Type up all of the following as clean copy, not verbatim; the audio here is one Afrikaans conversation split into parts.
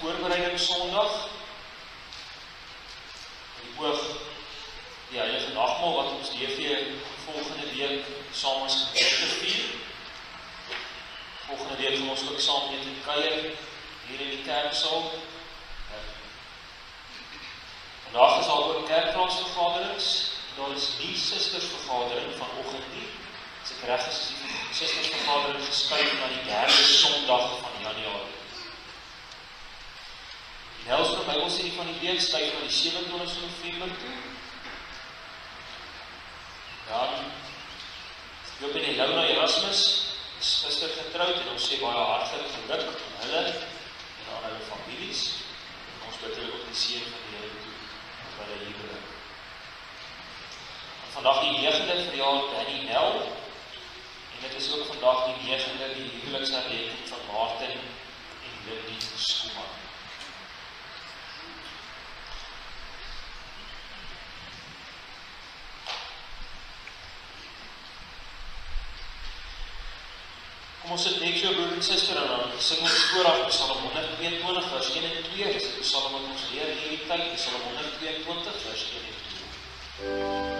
voorbereiding Sondag. Die oog die heilige nagmaal wat ons DV volgende week saam as gemeente vier. Volgende week gaan ons ook saam met die kuier hier in die kerksaal. Vandag is daar ook kerkradsvergaderings. Daar is die sistersvergadering vanoggend nie. As ek reg is die sistersvergadering geskuif na die 3de Sondag van Januarie. Die Helsbron Bybelstudie van die week skuif na die 27 November toe. Dan loop in die Launa Erasmus is gister getroud en ons sê baie hartlik geluk aan hulle en aan hulle families. En ons bid hulle ook die seën van die Here toe wat hulle hier bring. Vandag die 9de verjaar Danny Nel en dit is ook vandag die 9de die huweliksherdenking van Martin en Lindy Skuman. Kom ons sit net so broer en suster en dan sing ons vooraf Psalm 122 vers 1 en 2. Dis die Psalm wat ons leer hierdie tyd, Psalm 122 vers 1 en 2.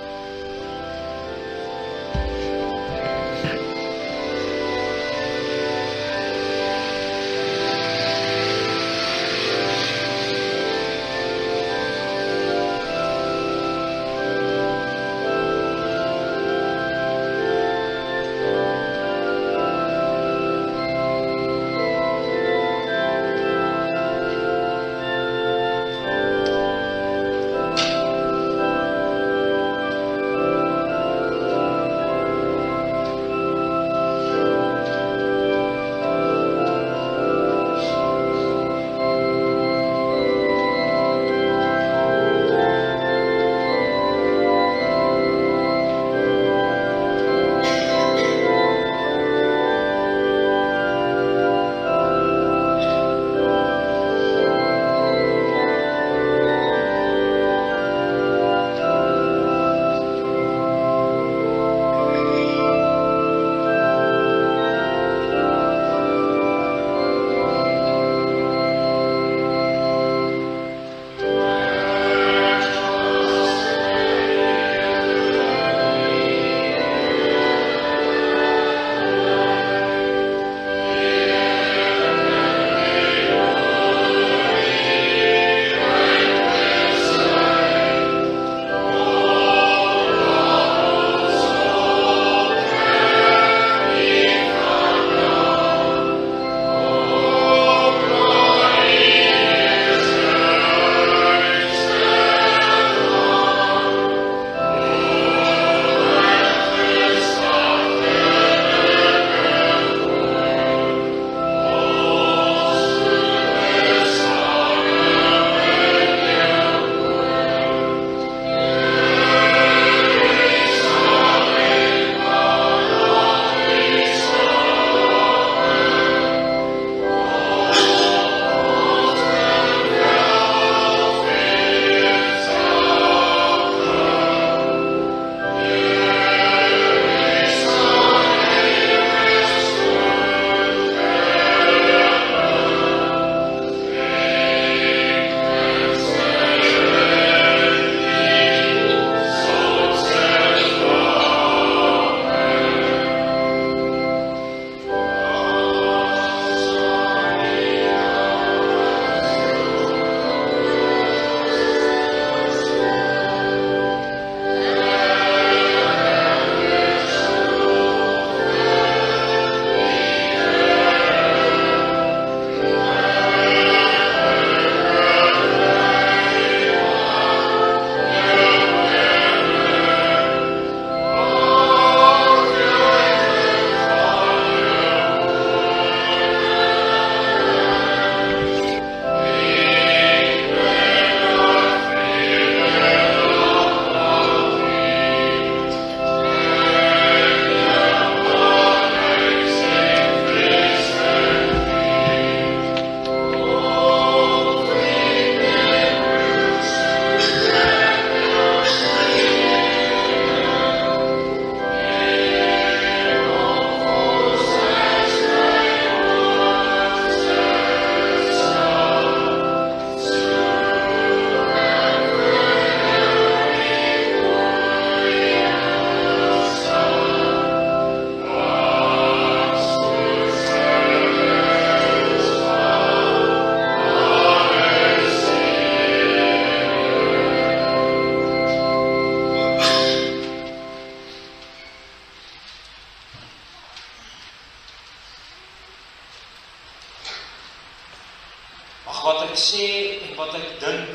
sê en wat ek dink,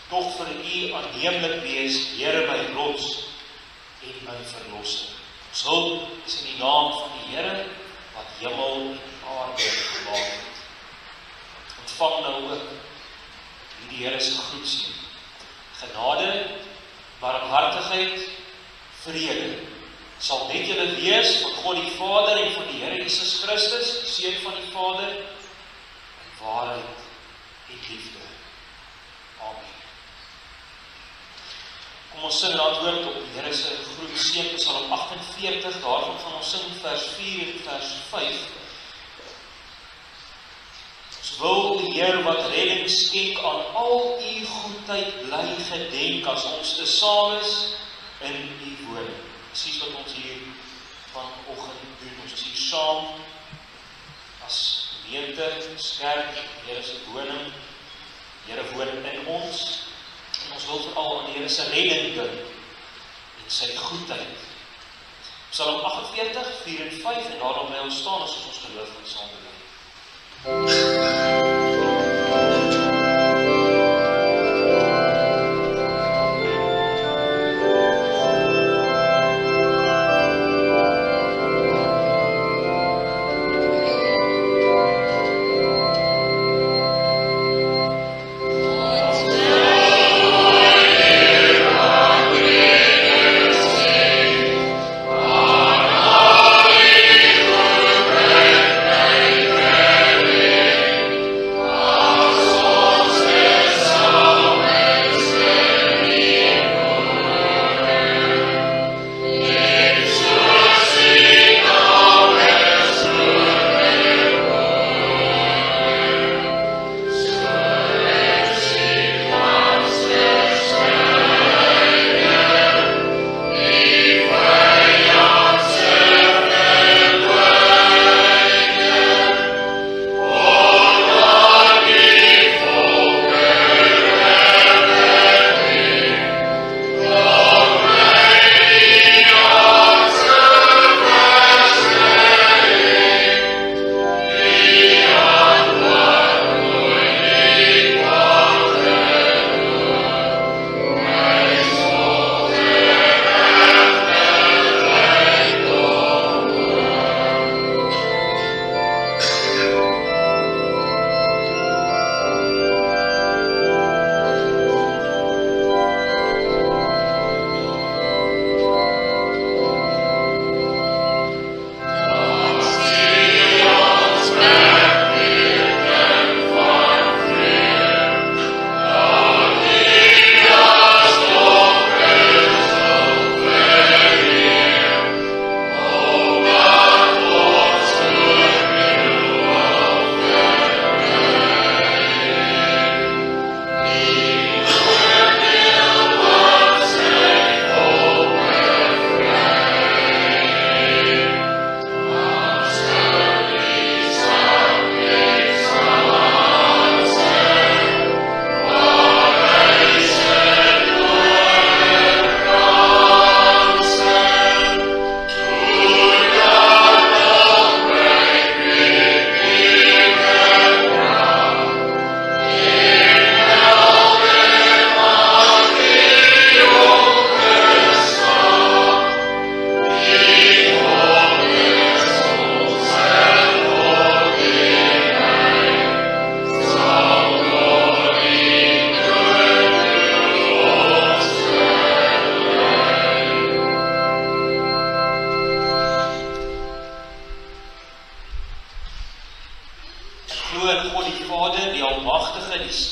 tog vir U aanneemlik wees, Here my rots en my verlosser. Ons hulp is in die naam van die Here, wat hemel en aarde gemaak het. Ontvang nou ook die Here se groetseën. Genade, barmhartigheid, vrede sal met julle wees van God die Vader en van die Here Jesus Christus, die Seun van die Vader, in waarheid en liefde. Amen. Kom ons sing antwoord op die Here se groetseën, Psalm 48, daarvan gaan ons sing vers 4 en vers 5. Ons wil die Heer wat redding skenk aan al U goedheid bly gedenk, as ons te saam is in U woning. Presies wat ons hier vanoggend doen, ons is hier saam as gemeente, kerk, die Here se woning, die Here woon in ons, en ons wil veral aan die Here se redding dink en sy goedheid. Psalm 48, 4 en 5, en daarom bly ons staan as ons geloof en saam bely.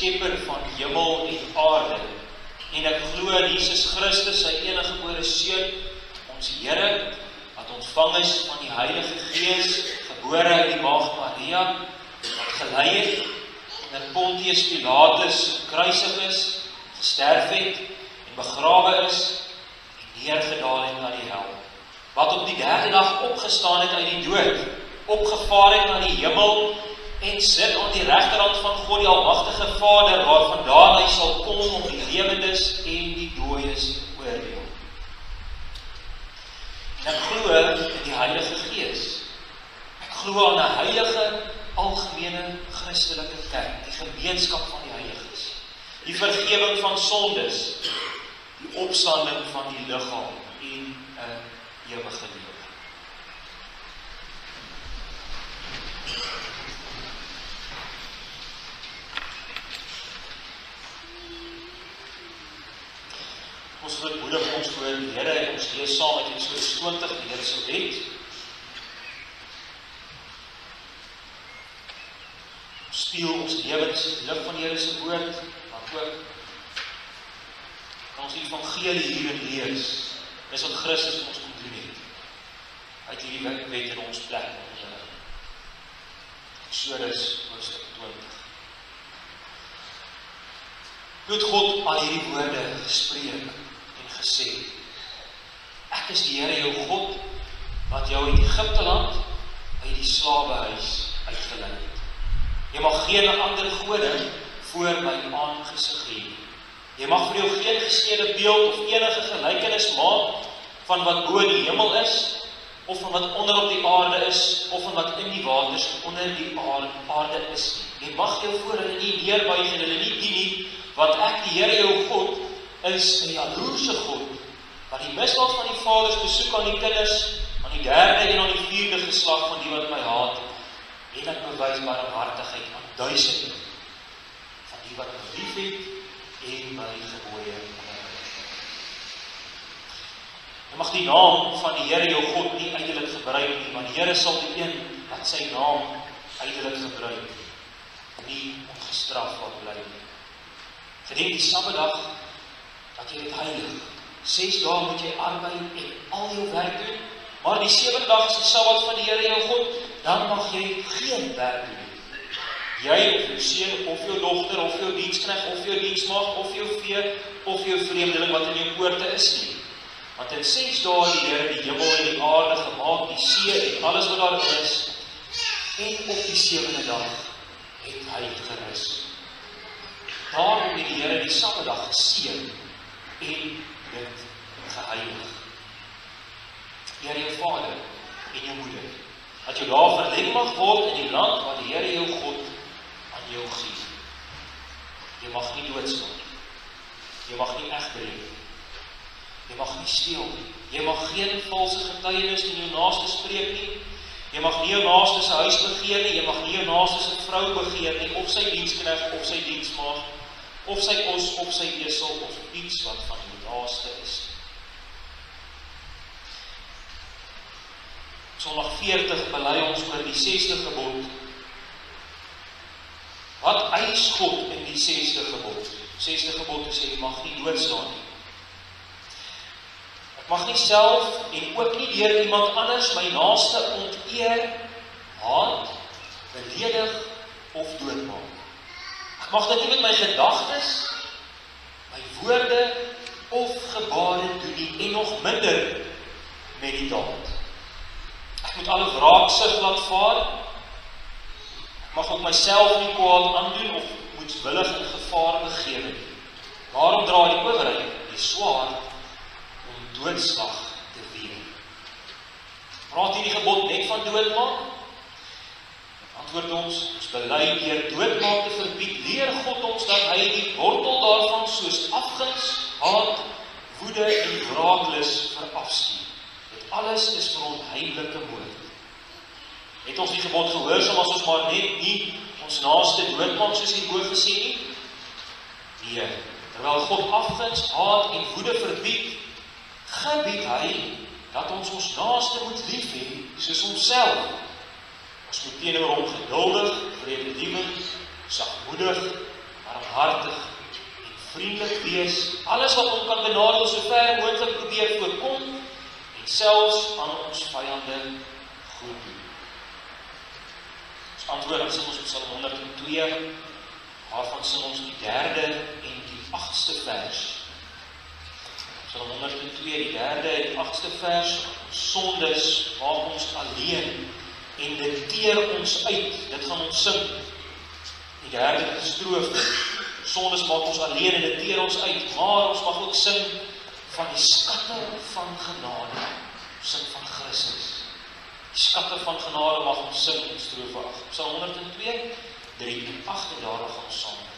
skepper van hemel en aarde. En ek glo in Jesus Christus, sy eniggebore seun, ons Here, wat ontvang is van die Heilige Gees, gebore uit die maagd Maria, wat gelei het, onder Pontius Pilatus gekruisig is, gesterf het en begrawe is en neergedaal het na die hel. Wat op die derde dag opgestaan het uit die dood, opgevaar het na die hemel en sit aan die regterhand van God die Almagtige Vader, waarvandaan hy sal kom om die lewendes en die dooies te oordeel. En ek glo in die Heilige Gees. Ek glo aan 'n heilige, algemene Christelike kerk, die gemeenskap van die heiliges, die vergewing van sondes, die opstanding van die liggaam en 'n ewige lewe. Ons vermoedig ons voor die Here en ons lees saam uit Eksodus 20, die Here se wet. Speel ons lewens die lig van die Here se woord, maar ook ons evangelie hierin lees. Dis wat Christus vir ons kom doen het. Hy het hierdie wet in ons plek. Eksodus hoofstuk 20. Toe het God al hierdie woorde gespreek en gesê: Ek is die Here jou God, wat jou uit Egipte land, uit die slawehuis uitgelei het. Jy mag geen ander gode voor my aangesig hê. Jy mag vir jou geen gesnede beeld of enige gelykenis maak van wat bo in die hemel is, of van wat onder op die aarde is, of van wat in die waters onder die aarde is. Jy mag jou voor hulle nie neerbuig en hulle nie dien nie, want ek, die Here jou God, is 'n jaloerse God, wat die misdaad van die vaders besoek aan die kinders, aan die 3de en aan die 4de geslag van die wat my haat, en ek bewys barmhartigheid aan duisende van die wat my liefhet en my gebooie onderhou. Jy mag die naam van die Here jou God nie ydelik gebruik nie, want die Here sal die een wat sy naam ydelik gebruik, nie ongestrafbaar bly nie. Gedenk die Sabbatdag dat jy dit heilig. 6 dae moet jy arbei en al jou werk doen, maar die 7de dag is die Sabbat van die Here jou God, dan mag jy geen werk doen. Jy of jou seun of jou dogter of jou diensknegt of jou diensmaagd of jou vee of jou vreemdeling wat in jou poorte is nie. Want in 6 dae het die Here die hemel en die aarde gemaak, die see en alles wat daarin is, en op die 7de dag het hy gerus. Daarom het die Here die Sabbatdag geseën en dit geheilig. Here jou vader en jou moeder, dat jou daar verleng mag word in die land wat die Here jou God aan jou gee. Jy mag nie doodslaan nie. Jy mag nie egbreek nie. Jy mag nie steel nie. Jy mag geen valse getuienis in jou naaste spreek nie. Jy mag nie jou naaste se huis begeer nie. Jy mag nie jou naaste se vrou begeer nie, of sy diensknegt, of sy diensmaagd, of sy os, of sy esel, of iets wat van jou naaste is. Sondag 40 bely ons oor die 6de gebod. Wat eis God in die 6de gebod? 6de gebod sê jy mag nie doodslaan nie. Ek mag nie self en ook nie deur iemand anders my naaste onteer, haat, beledig of doodmaak. Ek mag dit nie met my gedagtes, my woorde of gebare doen nie, en nog minder met die daad. Ek moet alle wraaksug laat vaar. Ek mag ook myself nie kwaad aandoen of moedswillig in gevaar begewe nie. Waarom dra die owerheid die swaard om doodslag te weer? Praat hierdie gebod net van doodmaak? Antwoord ons bely deur doodmaak te verbied, leer God ons dat hy die wortel daarvan soos afguns, haat, woede en wraaklus verafskuw. Dit alles is vir onheilike moord. Het ons die gebod gehoorsaam as ons maar net nie ons naaste doodmaak soos hierbo gesê nie? Nee, terwyl God afguns, haat en woede verbied, gebied hy dat ons naaste moet lief hê soos onsself. Ons moet teenoor hom geduldig, vredelievend, sagmoedig, barmhartig en vriendelik wees. Alles wat hom kan benadeel, so ver moontlik probeer voorkom en selfs aan ons vyande goed doen. Ons antwoord aan sing ons Psalm 102, waarvan sing ons die 3de en die 8ste vers. Psalm 102, die 3de en die 8ste vers, sondes maak ons alleen en dit teer ons uit. Dit gaan ons sing. Die 3de strofe, sondes maak ons alleen en dit teer ons uit, maar ons mag ook sing van die skatte van genade. Sing van Christus. Die skatte van genade mag ons sing in strofe 8. Psalm 102, 3 en 8 en daarna gaan ons saam bid.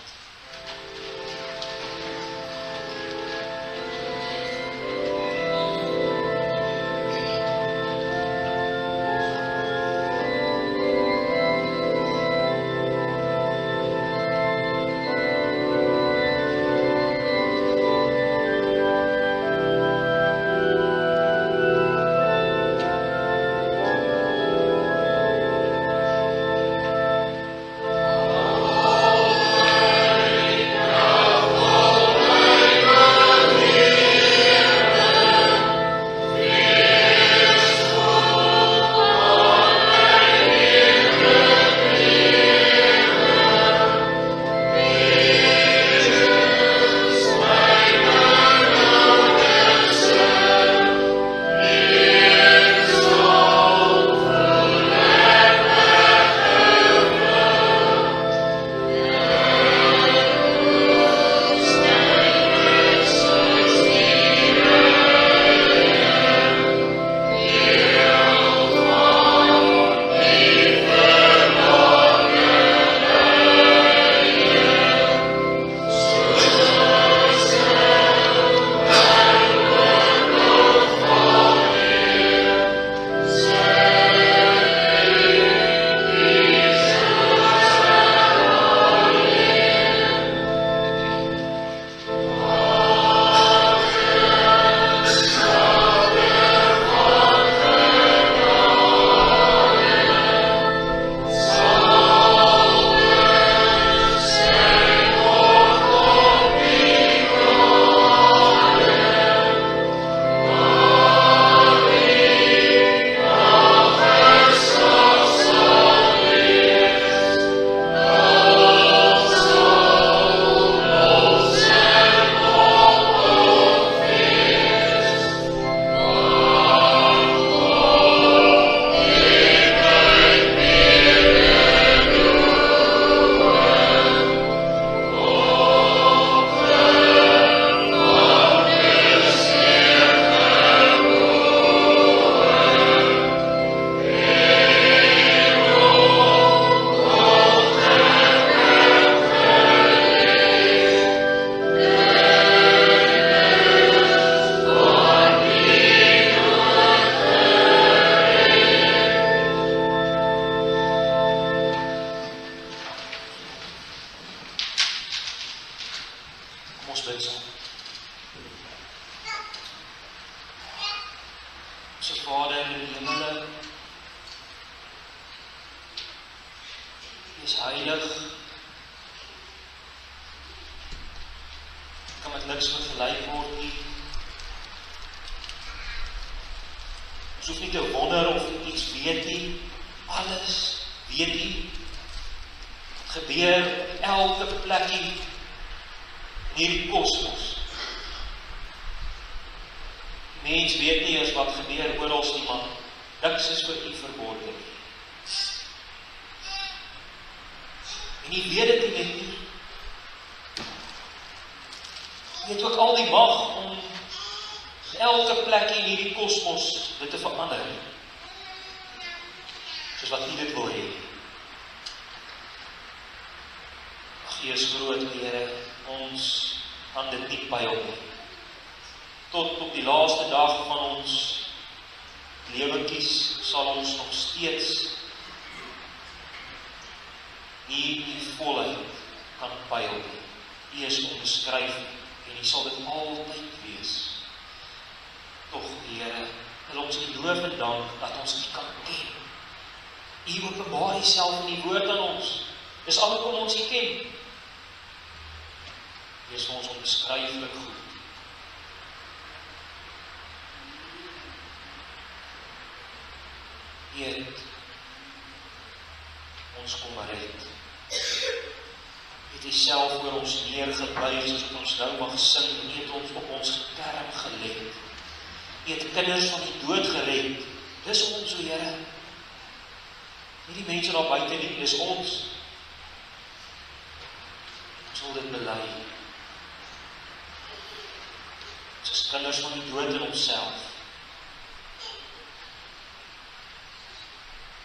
Kinders van die dood in onsself.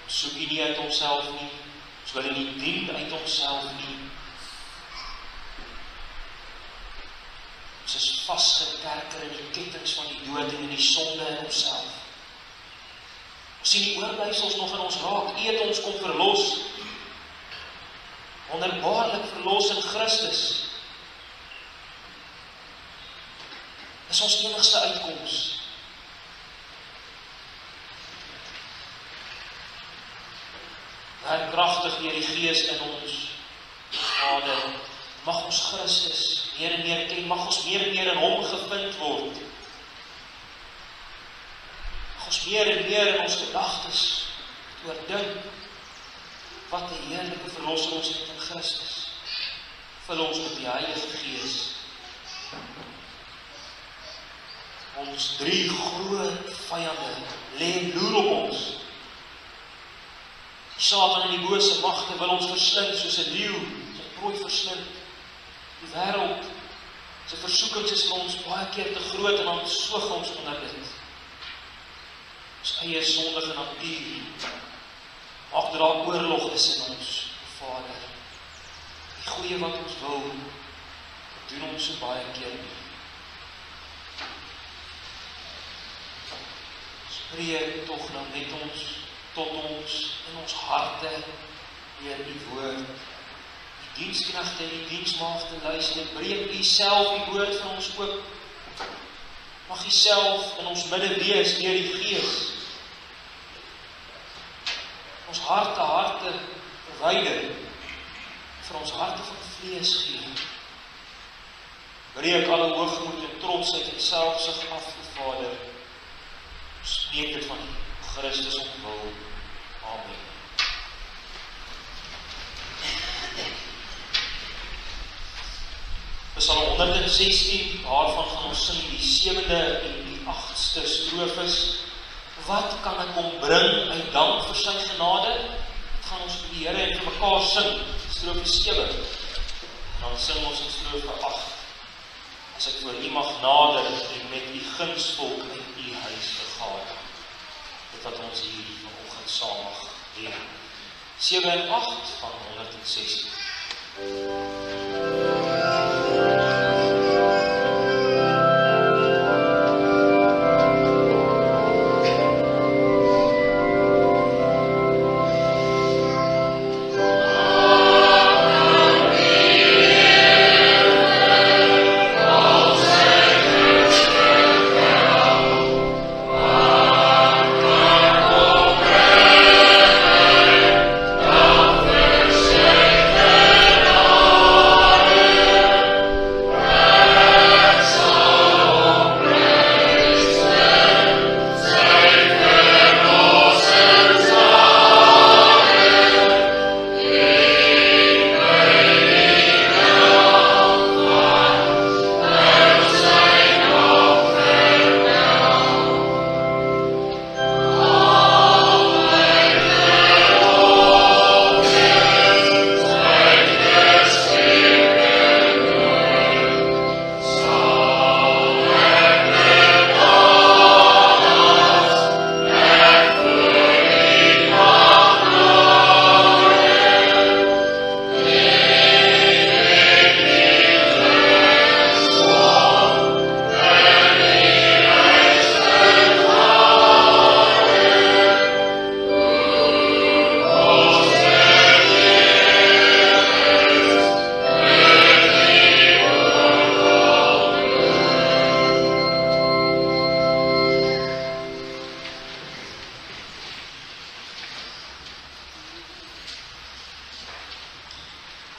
Ons soek nie uit onsself nie, ons Ons wil nie dien uit onsself nie. Ons is vasgekerker in die kettinge van die dood en in die sonde in onsself. Ons sien die oorblyfsels nog in ons raak. U het ons kom verlos. Wonderbaarlik verlos in Christus. Dis ons enigste uitkoms. Werk kragtig deur die Gees in ons, Vader. Mag ons Christus meer en meer ken, mag ons meer en meer in hom gevind word. Mag ons meer en meer in ons gedagtes oordink wat 'n heerlike verlosser ons het in Christus. Vul ons met die Heilige Gees. Ons 3 groot vyande lê loer op ons. Die Satan en die bose magte wil ons verslind soos 'n leeu, sy prooi verslind. Die wêreld, sy versoekings is vir ons baie keer te groot en dan soog ons onder dit. Ons eie sondige natuur maak dat daar oorlog is in ons, Vader. Die goeie wat ons wil, doen ons so baie keer nie. Spreek tog nou met ons, tot ons, in ons harte, deur die woord. Die diensknegte en die diensmaagde luister, breek U self die woord vir ons oop. Mag U self in ons midde wees deur die Gees. Ons harte verwyder, vir ons harte van vlees gee. Breek alle hoogmoed en trotsheid en selfsug af, Vader. Spreek dit van Christus ontwil. Amen. Psalm 116, daarvan gaan ons sing die 7de en die 8ste strofes. Wat kan ek hom bring uit dank vir sy genade? Dit gaan ons vir die Here en vir mekaar sing, strofe 7. En dan sing ons in strofe 8. As ek voor U mag nader en met U gunsvolk in U huis vergader. Dit wat ons hier vanoggend saam mag leer. 7 en 8 van 116.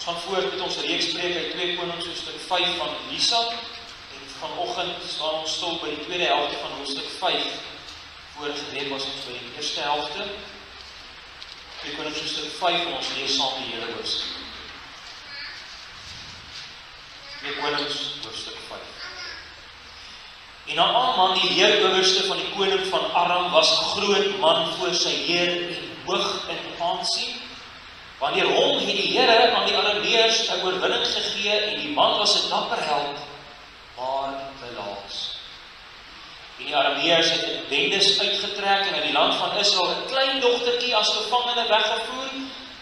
Ons gaan voort met ons reeks preek uit 2 Konings hoofstuk 5 van Elisa. En vanoggend staan ons stil by die tweede helfte van hoofstuk 5. Vorige week was ons by die eerste helfte. 2 Konings hoofstuk 5 en ons lees saam die hele hoofstuk. 2 Konings hoofstuk 5. En Naaman, die heerowerste van die koning van Aram, was 'n groot man voor sy heer en hoog in aansien. Wanneer hom het die Here aan die Arameërs 'n oorwinning gegee en die man was 'n dapper held, maar belaas. En die Arameërs het in bendes uitgetrek en uit die land van Israel 'n klein dogtertjie as gevangene weggevoer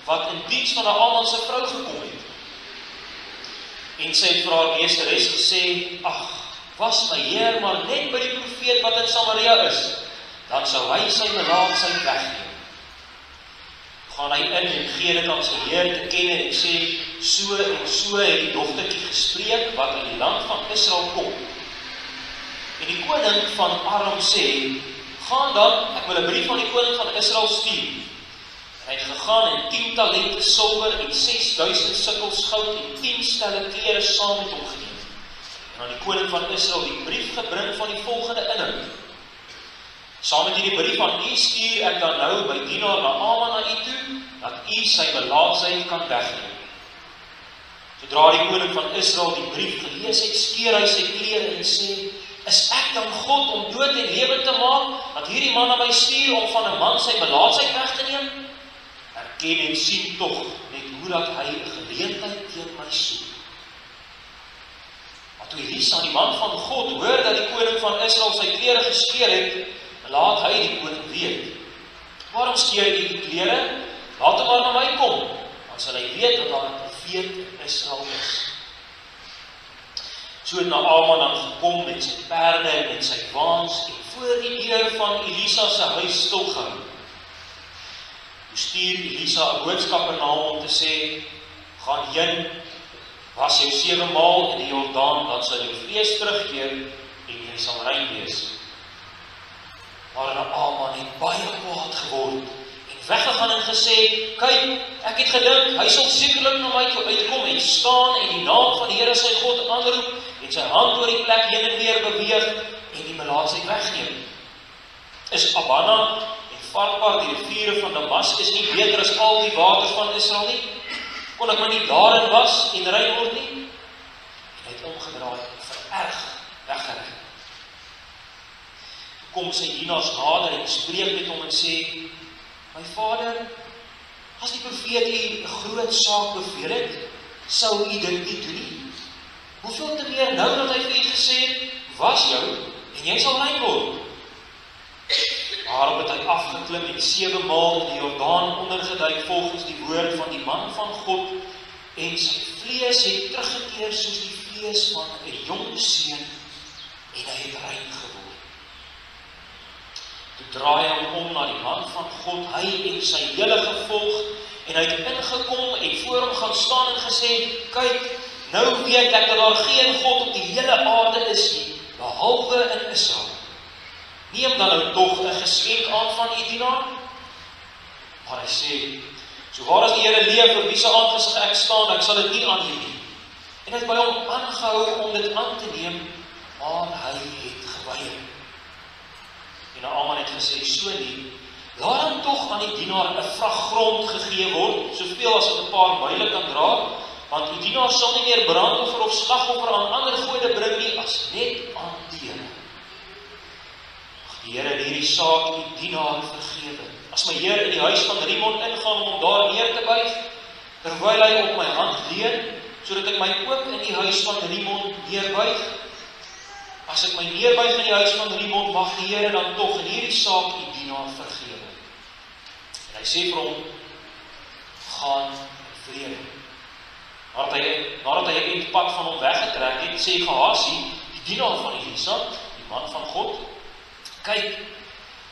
wat in diens van Naaman se vrou gekom het. En sy het vir haar meesteres gesê, ag, was my Heer maar net by die profeet wat in Samaria is, dan sou hy sy melaatsheid wegneem. Gaan hy in en gee dit aan sy Heer te kenne en sê, so en so het die dogtertjie gespreek wat in die land van Israel kom. En die koning van Aram sê, gaan dan, ek wil 'n brief van die koning van Israel stuur. En hy het gegaan en 10 talente silwer en 6000 sikkels goud en 10 stelle klere saam met hom geneem. En aan die koning van Israel die brief gebring van die volgende inhoud. Saam met hierdie brief aan u stuur ek dan nou by dienaar Naaman na u toe, dat u sy melaatsheid kan wegneem. Sodra die koning van Israel die brief gelees het, skeur hy sy klere en sê, is ek dan God om dood en lewe te maak, dat hierdie man na my stuur om van 'n man sy melaatsheid weg te neem? Erken en sien tog net hoe dat hy 'n geleentheid teen my soek. Maar toe Elisa, die man van God, hoor dat die koning van Israel sy klere geskeur het, laat hy die koning weet. Waarom skeur jy die klere? Laat hom maar na my kom, dan sal hy weet dat daar 'n profeet in Israel is. So het Naaman dan gekom met sy perde en met sy waans en voor die deur van Elisa se huis stilgehou. Toe stuur Elisa 'n boodskapper na hom om te sê, gaan heen, was jou 7 maal in die Jordaan, dan sal jou vlees terugkeer en jy sal rein wees. Maar Naaman het baie kwaad geword en weggegaan en gesê, kyk, ek het gedink, hy sal sekerlik na my toe uitkom en staan en die naam van die Here sy God aanroep en sy hand oor die plek heen en weer beweeg en die melaatsheid wegneem. Is Abana en Farpar, die riviere van Damaskus, nie beter as al die waters van Israel nie? Kon ek maar nie daarin was en rein word nie? En hy het omgedraai, vererg, weggery. Kom sy dienaars nader en spreek met hom en sê, my vader, as die profeet u 'n groot saak beveel het, sou u dit nie doen nie. Hoeveel te meer nou dat hy vir u gesê het, was jou en jy sal rein word. Daarop het hy afgeklim en 7 maal in die Jordaan ondergeduik volgens die woord van die man van God en sy vlees het teruggekeer soos die vlees van 'n jong seun en hy het rein geword. Toe draai hy om na die man van God, hy en sy hele gevolg, en hy het ingekom en voor hom gaan staan en gesê, kyk, nou weet ek dat daar geen God op die hele aarde is nie, behalwe in Israel. Neem dan nou tog 'n geskenk aan van u dienaar. Maar hy sê, so waar as die Here leef vir wie se aangesig ek staan, ek sal dit nie aanneem nie. En hy het by hom aangehou om dit aan te neem, maar hy het geweier. En Naaman het gesê, so nie, laat dan tog aan die dienaar 'n vrag grond gegee word, soveel as dit 'n paar myle kan dra, want die dienaar sal nie meer brandoffer of slagoffer aan ander gode bring nie, as net aan die Here. Die Here het hierdie saak die dienaar vergewe. As my Heer in die huis van Rimon ingaan om daar neer te buig, terwyl hy op my hand leun, sodat ek my ook in die huis van Rimon neerbuig, as ek my neerbuig in die huis van Rimon, mag die Here dan tog in hierdie saak die dienaar vergewe. En hy sê vir hom, gaan in vrede. Nadat hy 'n eindpad van hom weggetrek het, sê Gehasie, die dienaar van Elisa, die man van God, kyk,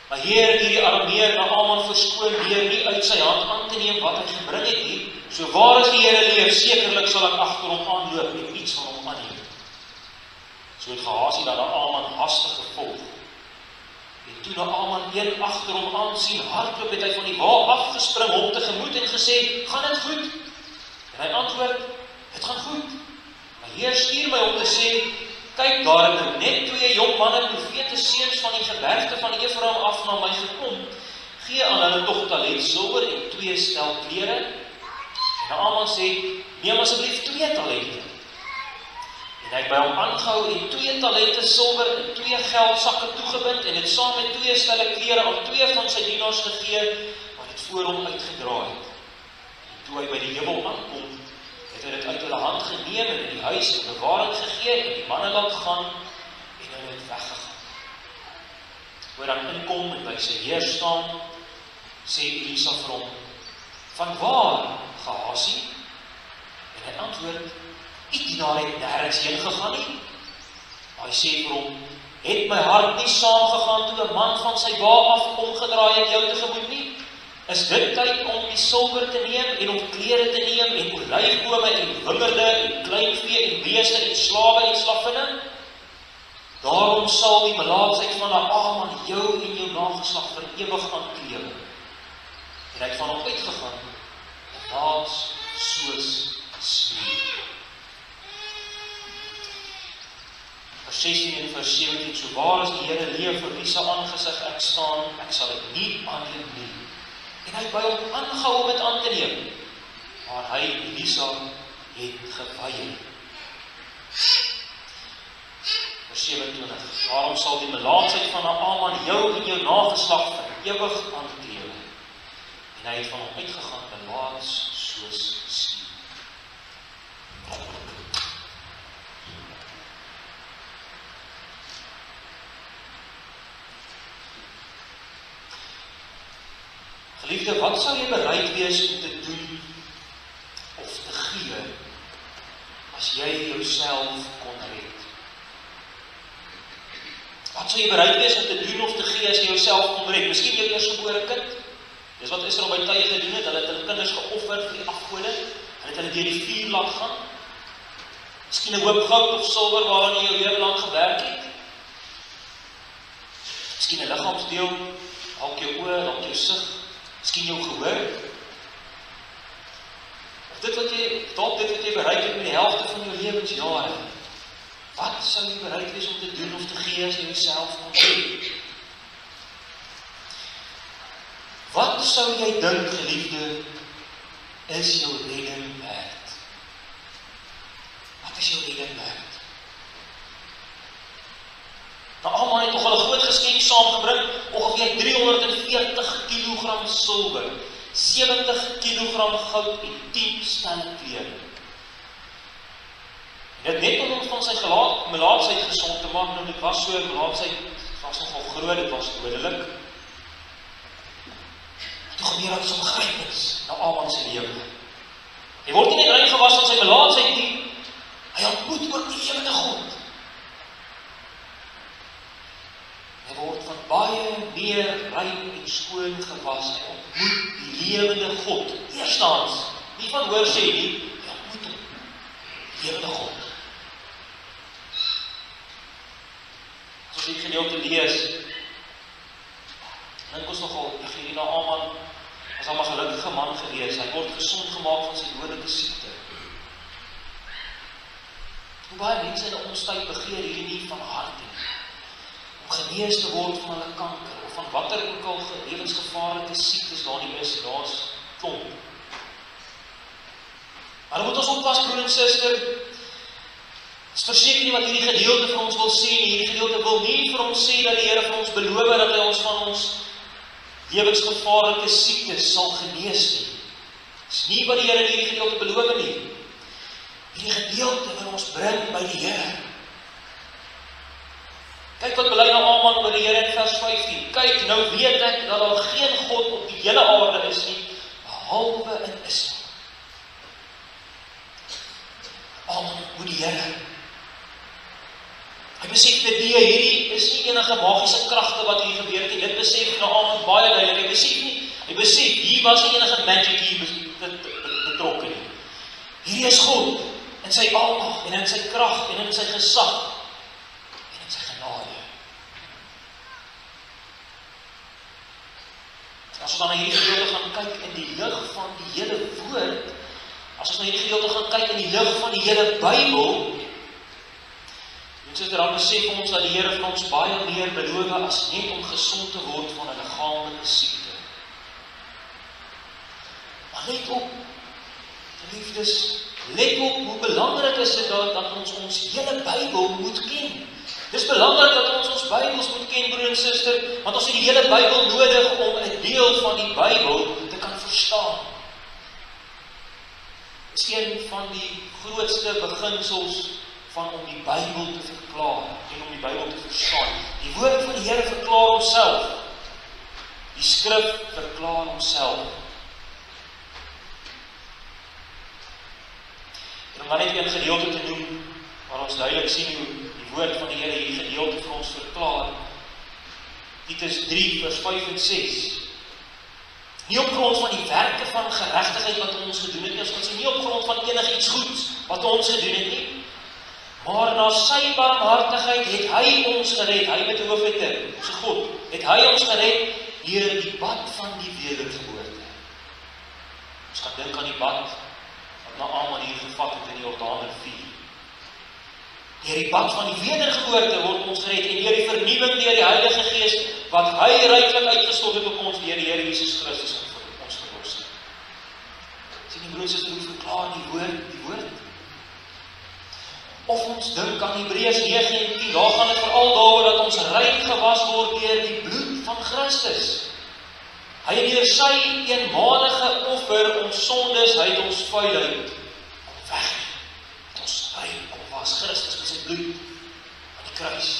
my Heer het hierdie Arameer Naaman verskoon deur nie uit sy hand aan te neem wat hy gebring het nie, so waar as die Here leef, sekerlik sal ek agter hom aanloop en iets van hom aanneem. So het Gehasie dan Naaman hastig gevolg. En toe Naaman een agter hom aan sien hardloop, het hy van die wa afgespring, hom tegemoet en gesê, gaan dit goed? En hy antwoord, dit gaan goed. My Heer stuur my om te sê, kyk, daar het net 2 jong manne, profete seuns van die gebergte van Efraim af na my gekom. Gee aan hulle tog talent silwer en 2 stel klere. En Naaman sê, neem asseblief 2 talente. En hy het by hom aangehou en 2 talente silwer en 2 geldsakke toegebind en het saam met 2 stelle klere aan 2 van sy dienaars gegee, wat het voor hom uitgedraai het. En toe hy by die heuwel aankom, het hy dit uit hulle hand geneem en in die huis in bewaring gegee en die manne laat gaan en hulle het weggegaan. Toe hy dan inkom en by sy heer staan, sê Elisa vir hom, van waar, Gehasie? En hy antwoord, die dienaar het nergens heen gegaan nie. Hy sê vir hom, het my hart nie saamgegaan toe 'n man van sy wa af omgedraai het jou tegemoet nie? Is dit tyd om die silwer te neem en om klere te neem en olyfbome en wingerde en kleinvee en beeste en slawe en slavinne? Daarom sal die melaatsheid van Naaman jou en jou nageslag vir ewig aanklewe. En hy het van hom uitgegaan, laats soos sneeu. Vers 16 en vers 17, so waar as die Here leef, vir wie se aangesig ek staan, ek sal dit nie aanneem nie. En hy het by hom aangehou om dit aan te neem, maar hy, Elisa, het geweier. Vers 27, daarom sal die melaatsheid van Naaman jou en jou nageslag vir ewig aanklewe. En hy het van hom uitgegaan, belaats soos sneeu. Geliefde, wat sou jy bereid wees om te doen of te gee as jy jouself kon red? Wat sou jy bereid wees om te doen of te gee as jy jouself kon red? Miskien jou eerstgebore kind. Dis wat Israel by tye gedoen het, hulle het hulle kinders geoffer vir die afgode, hulle het hulle deur die vuur laat gaan. Miskien 'n hoop goud of silwer waaraan jy jou lewe lank gewerk het. Miskien 'n liggaamsdeel, dalk jou oë, dalk jou sig, miskien jou gehoor. Of dit wat jy bereik het met die helfte van jou lewensjare. Wat sou jy bereid wees om te doen of te gee as jy jouself kon red? Wat sou jy dink, geliefde, is jou redding werd? Wat is jou redding werd? Naaman het nog 'n groot geskenk saamgebring, ongeveer 340 kg silwer, 70 kg goud en 10 stelle klere. En dit net om hom van sy melaatsheid gesond te maak, nou dit was so, melaatsheid was nogal groot, dit was dodelik. Toe gebeur iets ongrypends na Naaman se lewe. Hy word nie net rein gewas van sy melaatsheid nie, hy ontmoet ook die lewende God. Hy word van baie meer rein en skoon gewas. Hy ontmoet die lewende God. Eerstens, nie van hoor sê nie, hy ontmoet hom, die lewende God. As ons die gedeelte lees, dink ons nogal, hierdie Naaman was al 'n gelukkige man gewees. Hy word gesond gemaak van sy dodelike siekte. Hoe baie mense in ons tyd begeer hierdie nie van hart nie, om genees te word van hulle kanker, of van watter ook al lewensgevaarlike siektes daar nie is, daar's klomp. Maar dan moet ons oppas, broer en suster, is verseker nie wat hierdie gedeelte vir ons wil sê nie. Hierdie gedeelte wil nie vir ons sê dat die Here vir ons beloof dat hy ons van ons lewensgevaarlike siektes sal genees nie. Dis nie wat die Here in hierdie gedeelte beloof nie. Hierdie gedeelte wil ons bring by die Here. Kyk wat bely Naaman oor die Here in vers 15. Kyk, nou weet ek dat daar geen God op die hele aarde is nie, behalwe in Israel. Naaman moet die Here. Hy besef dat hierdie is nie enige magiese kragte wat hier gebeur het nie. Dit besef Naaman baie duidelik. Hy besef, hier was nie enige magic hier betrokke nie. Hierdie is God in sy almag en in sy krag en in sy gesag en in sy genade. As ons dan na hierdie gedeelte gaan kyk in die lig van die hele woord, as ons na hierdie gedeelte gaan kyk in die lig van die hele Bybel, dan besef ons dat die Here van ons baie meer beloof as net om gesond te word van 'n liggaamlike siekte. Maar let op, geliefdes, let op hoe belangrik is dit dat ons hele Bybel moet ken. Dis belangrik dat ons Bybels moet ken, broer en suster, want ons het die hele Bybel nodig om 'n deel van die Bybel te kan verstaan. Dis een van die grootste beginsels van om die Bybel te verklaar en om die Bybel te verstaan. Die woord van die Here verklaar homself. Die skrif verklaar homself. maar net een gedeelte te noem, waar ons duidelik sien hoe die woord van die Here hier gedeelte vir ons verklaar. Titus 3 vers 5 en 6. Nie op grond van die werke van geregtigheid wat ons gedoen het nie, ons kan sê nie op grond van enigiets goeds wat ons gedoen het nie, maar na sy barmhartigheid het hy ons gered, hy met die hoofletter, ons God, het hy ons gered deur die bad van die wedergeboorte. Ons kan dink aan die bad wat na Aaman hier gevat het in die Jordaanrivier. Deur die bad van die wedergeboorte word ons gered en deur die vernuwing deur die Heilige Gees wat hy ryklik uitgestort het op ons deur die Here Jesus Christus vir ons verlossing. Sien die broers en susters, hoe verklaar die woord? Of ons dink aan Hebreërs 9 en 10, daar gaan dit veral daaroor dat ons rein gewas word deur die bloed van Christus. Hy het deur sy eenmalige offer ons sondes uit ons vuilheid kom weg. Het ons rein was Christus met sy bloed aan die kruis.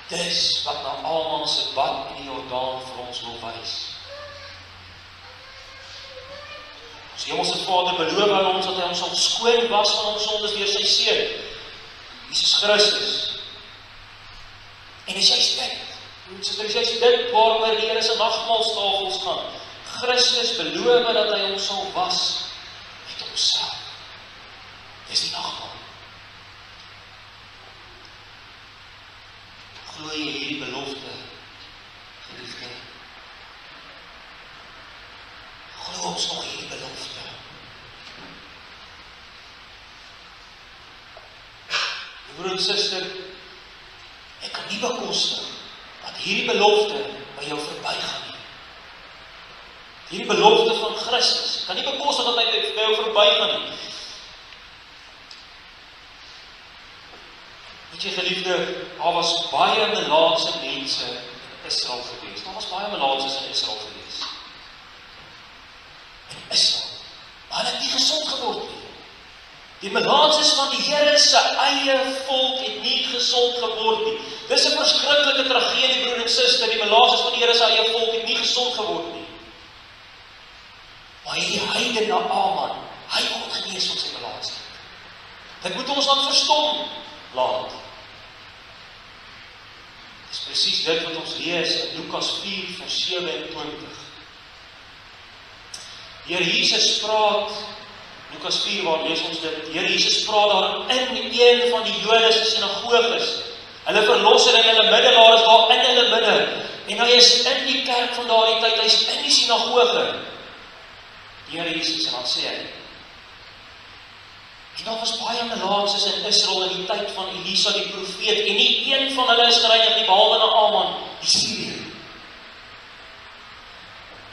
Dis wat na Aaman se bad in die Jordaan vir ons wil wys. Ons hemelse Vader beloof aan ons dat hy ons sal skoon was van ons sondes deur sy seun, Jesus Christus. En as jy dit waaroor die Here se nagmaalstafels gaan, Christus beloof dat hy ons sal was met homself. Dis die nagmaal. Glo jy hierdie belofte, geliefde? Glo ons nog hierdie belofte? Broer en suster, ek kan nie bekostig dat hierdie belofte by jou verbygaan nie. Hierdie belofte van Christus, kan nie bekostig dat hy by jou verbygaan nie. Weet jy geliefde, daar was baie melaatse mense in Israel gewees. Daar was baie melaatses in Israel gewees. In Israel. Maar hulle het nie gesond geword nie. Die melaatses van die Here se eie volk het nie gesond geword nie. Dis 'n verskriklike tragedie, broer en suster. Die melaatses van die Here se eie volk het nie gesond geword nie. Maar hierdie heiden na Aaman, hy word genees van sy melaatsheid. Dit moet ons dan verstom laat. Dis presies dit wat ons lees in Lukas 4 vers 27. Die Here Jesus praat, Lukas 4 waar lees ons dit, die Here Jesus praat daar in een van die Jode se sinagoges. Hulle verlosser en hulle middelaar is daar in hulle midde. En hy is in die kerk van daardie tyd, hy is in die sinagoge. Die Here Jesus, en dan sê hy, en daar was baie melaatses in Israel in die tyd van Elisa die profeet, en nie een van hulle is gereinig nie, behalwe na Aaman, die Syriër.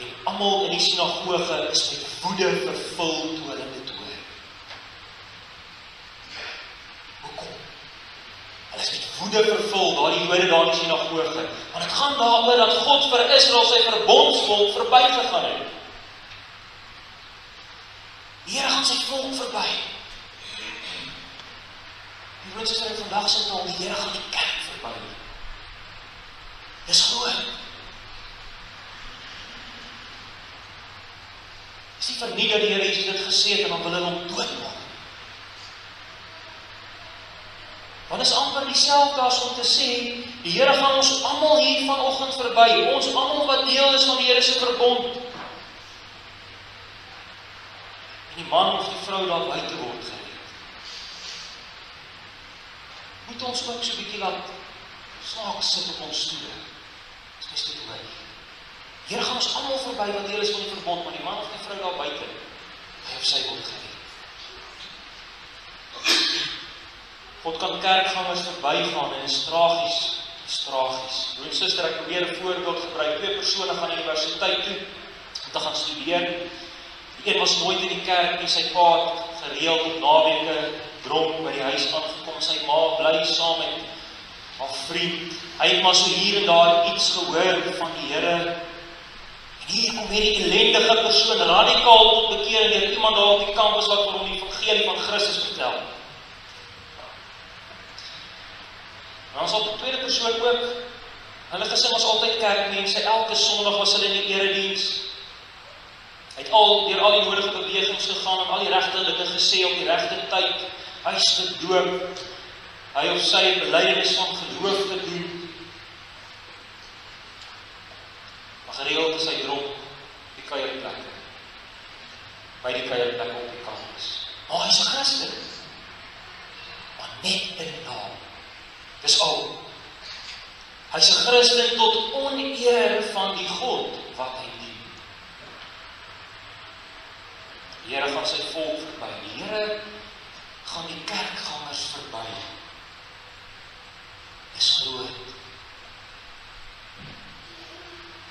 En almal in die sinagoge is met woede vervul toe hulle dit hoor. Hoekom? Hulle is met woede vervul, daardie Jode daar in die sinagoge. Want het gaan daaroor dat God vir Israel sy verbondsvolk verbygegaan het. Die Here gaan sy volk verby. Die mense in vandag sê dan, die Here gaan die kerk verby. Dis groot. Dis nie verniet dat die Here Jesus dit gesê het en dan wil hulle hom doodmaak. Want is amper dieselfde as om te sê, die Here gaan ons almal hier vanoggend verby, ons almal wat deel is van die Here se verbond. En die man of die vrou daar buite word gered. Moet ons ook so 'n bietjie laat snaaks sit op ons stoele. Dis dit hoor. Here gaan ons almal verby wat deel is van die verbond, maar die man of die vrou daar buite, hy of sy word gered. God kan kerkgangers verbygaan en is tragies. Broer en suster, ek probeer 'n voorbeeld gebruik. 2 persone gaan universiteit toe om te gaan studeer. Die een was nooit in die kerk nie, sy pa het gereeld op naweke dronk by die huis aangekom, sy ma bly saam met haar vriend. Hy het maar so hier en daar iets gehoor van die Here. En hier kom hierdie ellendige persoon radikaal tot bekering deur iemand daar op die kampus wat vir hom die evangelie van Christus vertel. En dan sal die tweede persoon ook, hulle gesin was altyd kerkmense, elke Sondag was hulle in die erediens. Hy het deur al die nodige bewegings gegaan en al die regte dinge gesê op die regte tyd. Hy is gedoop. Hy of sy belydenis van geloof te doen. Maar gereeld is hy drop die kuierplek. By die kuierplek op die kampus. Maar hy is 'n Christen. Maar net in naam. Dis al. Hy is 'n Christen tot oneer van die God wat hy dien. Die Here gaan sy volk verby. Die Here gaan die kerkgangers verby. Is groot.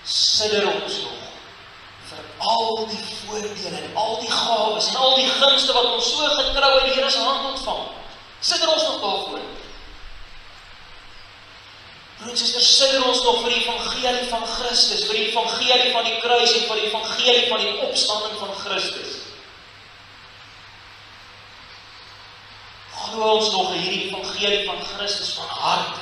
Sidder ons nog vir al die voordele en al die gawes en al die gunste wat ons so getrou uit die Here se hand ontvang. Sidder ons nog daarvoor. Broers en susters, sidder ons nog vir die evangelie van Christus, vir die evangelie van die kruis en vir die evangelie van die opstanding van Christus. Glo ons nog in hierdie evangelie van Christus van harte.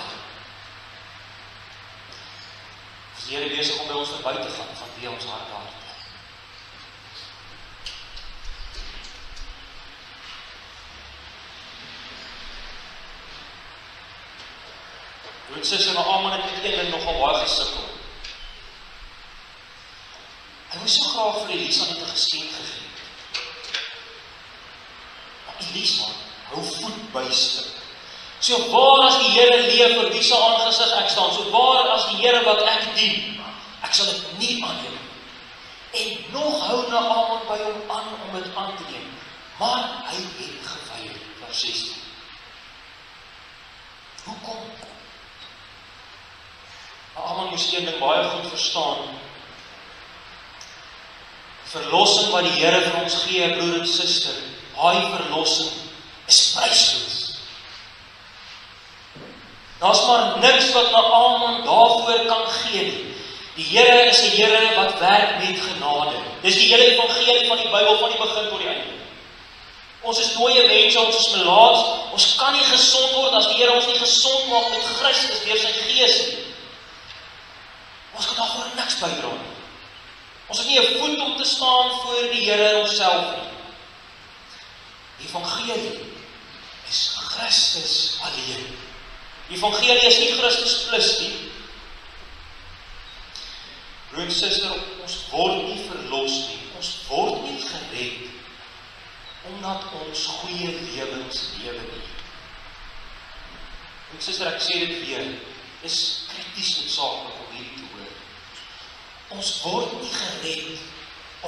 Is die Here besig om by ons verby te gaan van wie ons hart hart. Broer suster, maar Aman het met een ding nogal baie gesukkel. Hy wou so graag vir Elisa net 'n geskenk gegee. Maar Elisa hou voetbuiste. So waar as die Here leef vir wie se aangesig ek staan, so waar as die Here wat ek dien, ek sal dit nie aanneem. En nog hou Naaman by hom aan om dit aan te neem. Maar hy het geweier, vers 16. Hoekom? Naaman moes een ding baie goed verstaan. Verlossing wat die Here vir ons gee, broer en suster, daai verlossing is prysloos. Daar's maar niks wat Naaman daarvoor kan gee nie. Die Here is 'n Here wat werk met genade. Dis die hele evangelie van die Bybel van die begin tot die einde. Ons is dooie mense, ons is melaats, ons kan nie gesond word as die Here ons nie gesond maak met Christus deur sy Gees nie. Ons kan daarvoor niks bydra nie. Ons het nie 'n voet om te staan voor die Here onsself nie. Die evangelie is Christus alleen. Die evangelie is nie Christus plus nie. Broer en suster, ons word nie verlos nie. Ons word nie gered omdat ons goeie lewens lewe nie. Broer en suster, ek sê dit weer, is krities noodsaaklik om hierdie te hoor. Ons word nie gered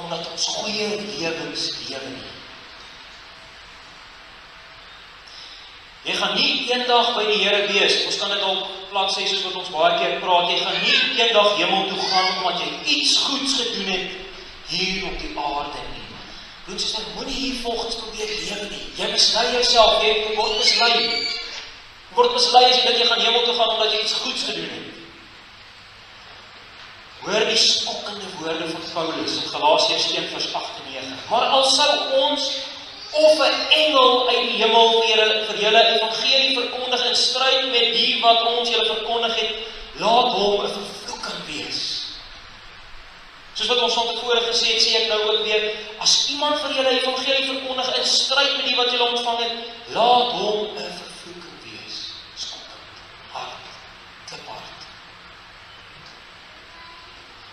omdat ons goeie lewens lewe nie. Jy gaan nie eendag by die Here wees. Ons kan dit al plat sê soos wat ons baie keer praat. Jy gaan nie eendag hemel toe gaan omdat jy iets goeds gedoen het hier op die aarde nie. Broer en suster, moenie hier volgens probeer lewe nie. Jy mislei jouself, jy word mislei. Jy word mislei as jy dink jy gaan hemel toe gaan omdat jy iets goeds gedoen het. Hoor die skokkende woorde van Paulus in Galasiërs 1:8-9. Maar al sou ons of 'n engel uit die hemel vir julle evangelie verkondig in stryd met die wat ons julle verkondig het, laat hom 'n vervloeking wees. Soos wat ons van tevore gesê het, sê ek nou ook weer, as iemand vir julle evangelie verkondig in stryd met die wat julle ontvang het, laat hom 'n vervloeking wees. Skokkend, hard, kliphard.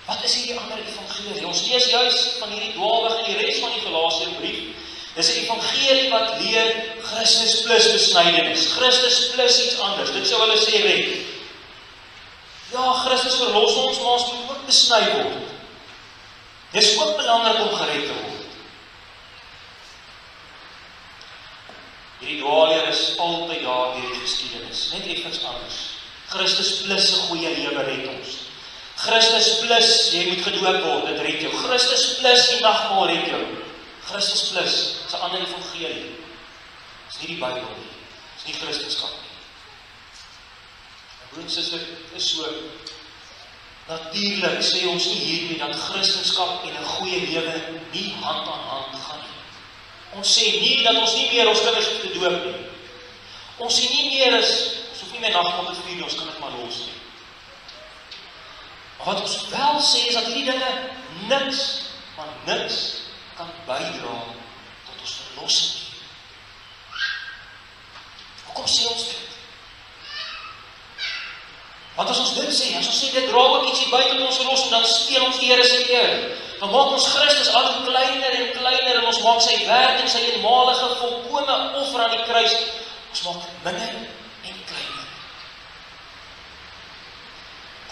Wat is hierdie ander evangelie? Ons lees juis van hierdie dwaalweg in die res van die Galasiërbrief. Dis 'n evangelie wat leer Christus plus besnydenis, Christus plus iets anders. Dit sou hulle sê red. Ja, Christus verlos ons, maar ons moet ook besny word. Dis ook belangrik om gered te word. Hierdie dwaalleer is altyd daar deur die geskiedenis, net effens anders. Christus plus 'n goeie lewe red ons. Christus plus, jy moet gedoop word, dit red jou. Christus plus die nagmaal red jou. Christus plus, is 'n ander evangelie. Is nie die Bybel nie. Is nie Christendom nie. Broer en suster, dit is so. Natuurlik sê ons nie hiermee dat Christendom en 'n goeie lewe nie hand aan hand gaan nie. Ons sê nie dat ons nie meer ons kinders hoef te doop nie. Ons sê nie meer ons hoef nie meer nagmaal te vier nie, ons kan dit maar los nie. Maar wat ons wel sê is dat hierdie dinge niks, maar niks kan bydra tot ons verlossing nie. Hoekom sê ons dit? Want as ons dit sê, dit dra ook ietsie by tot ons verlossing, dan speel ons die Here se eer. Dan maak ons Christus al hoe kleiner en kleiner, en ons maak sy werk en sy eenmalige volkome offer aan die kruis, ons maak dit minder en kleiner.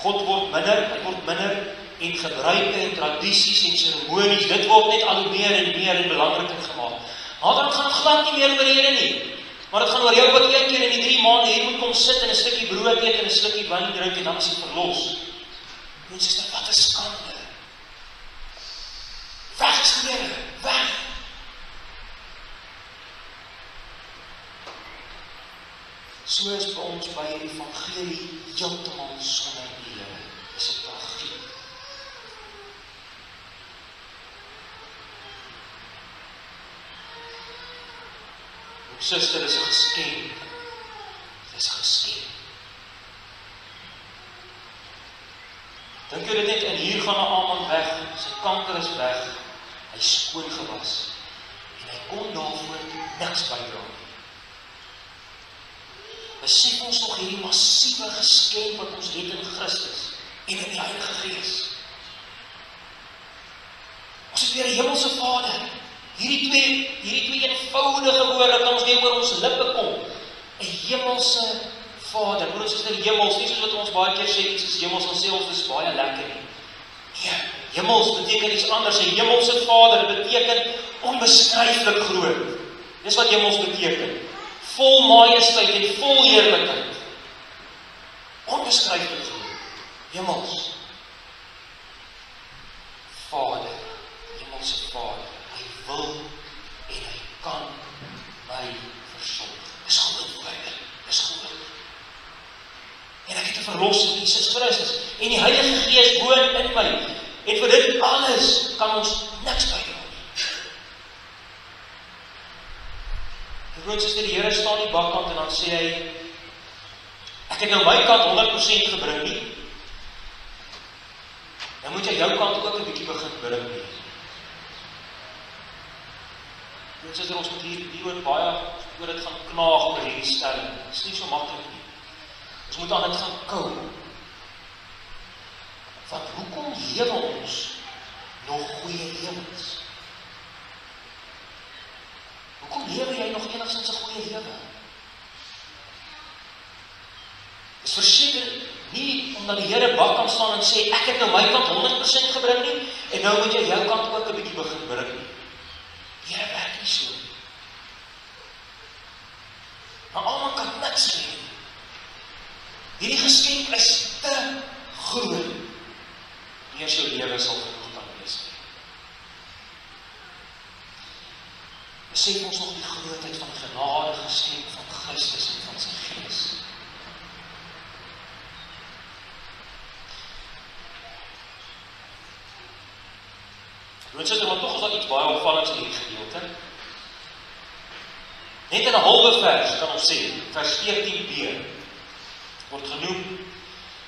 God word minder, hy word minder, en gebruike en tradisies en seremonies, dit word net al hoe meer en belangriker gemaak. Maar dan gaan het glad nie meer oor Here nie. Maar dit gaan oor jou wat een keer in die 3 maande hier moet kom sit en 'n stukkie brood eet en 'n slukkie wyn drink en dan is jy verlos. Mense sê, wat 'n skande. Weg is die Here, weg. So is by ons by die evangelie heeltemal sonder die Here. Dis 'n tragedie. Suster, is 'n geskenk. Dis 'n geskenk. Dink jy dit net, en hier gaan 'n Aman weg, sy kanker is weg, hy is skoon gewas, en hy kon daarvoor niks bydra. Besef ons nog hierdie massiewe geskenk wat ons het in Christus, en in die Heilige Gees. Ons het weer 'n hemelse Vader. Hierdie twee eenvoudige woorde kan ons weer oor ons lippe kom. 'n Hemelse Vader. Broers en susters, hemels, nie soos wat ons baie keer sê, iets is hemels, ons sê ons is baie lekker nie. Nee, hemels beteken iets anders. 'n Hemelse Vader beteken onbeskryflik groot. Dis wat hemels beteken. Vol majesteit en vol heerlikheid. Onbeskryflik groot. Hemels. Vader, hemelse Vader. Hy wil en hy kan my versorg. Dis groot woorde, dis groot. En ek het 'n verlosser in Jesus Christus en die Heilige Gees woon in my. En vir dit alles kan ons niks bydra nie. Broers en susters, die Here staan die bakkant en dan sê hy, ek het nou my kant 100% gebring nie. Dan moet jy jou kant ook 'n bietjie begin bring nie. Broers en susters, ons moet hier baie oor dit gaan knaag oor hierdie stelling. Dit is nie so maklik nie. Ons moet aan dit gaan kou. Want hoekom lewe ons nog goeie lewens? Hoekom lewe jy nog enigstens 'n goeie lewe? Dis verseker nie omdat die Here bak kan staan en sê, ek het nou my kant 100% gebring nie, en nou moet jy jou kant ook 'n bietjie begin bring nie. Die Here werk nie so. Maar almal kan niks gee. Hierdie geskenk is te groot. Nie as jou lewe sal genoeg kan wees nie. Besef ons nog die grootheid van die genade geskenk van Christus en van sy Gees. Broers en susters, maar tog is daar iets baie opvallends in hierdie gedeelte. Net in 'n halwe vers kan ons sê, vers 14b, word genoem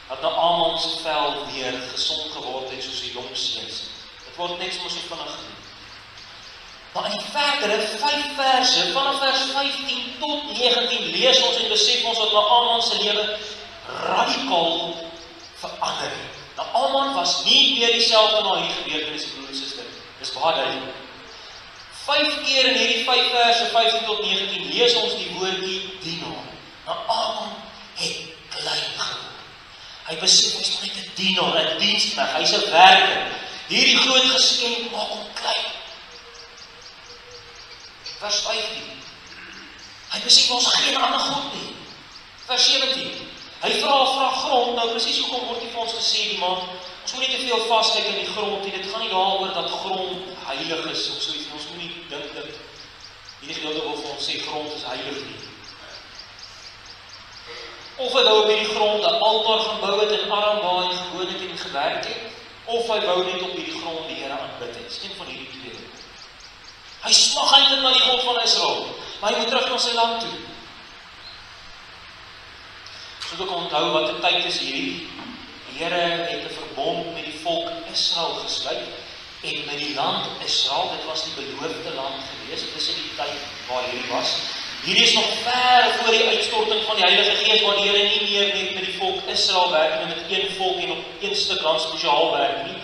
dat Naaman se vel weer gesond geword het soos die jong seuns. Dit word net soms so vinnig genoem. Maar in die verdere 5 verse, vanaf vers 15 tot 19, lees ons en besef ons dat Naaman se lewe radikaal verander het. Naaman was nie meer dieselfde na hierdie gebeurtenis, broers en susters. Dis baie duidelik. 5 keer in hierdie 5 verse, 15 tot 19, lees ons die woordjie dienaar. Naaman het klein geword. Hy besef hy's net 'n dienaar, 'n diensknegt, hy's 'n werker. Hierdie groot geskenk maak hom klein. Vers 15. Hy besef ons geen ander God nie. Vers 17. Hy vra grond, nou presies hoekom word hier vir ons gesê die maand, ons moet nie te veel vaskyk in die grond nie, dit gaan nie daaroor dat grond heilig is of so iets, ons moet nie dink dat hierdie gedeelte wil vir ons sê grond is heilig nie. Of hy wou op hierdie grond 'n altaar gaan bou het en Aram waar hy gewoon het en gewerk het, of hy wou net op hierdie grond die Here aanbid het. Een van hierdie twee. Hy smag eintlik na die God van Israel, maar hy moet terug na sy land toe. Soos ek onthou wat 'n tyd is hierdie. Die Here het 'n verbond met die volk Israel gesluit En met die land Israel, dit was die beloofde land gewees, tussen die tyd waar hierdie was. Hierdie is nog ver voor die uitstorting van die Heilige Gees, waar die Here nie meer net met die volk Israel werk nie, met een volk en op een stuk land spesiaal werk nie,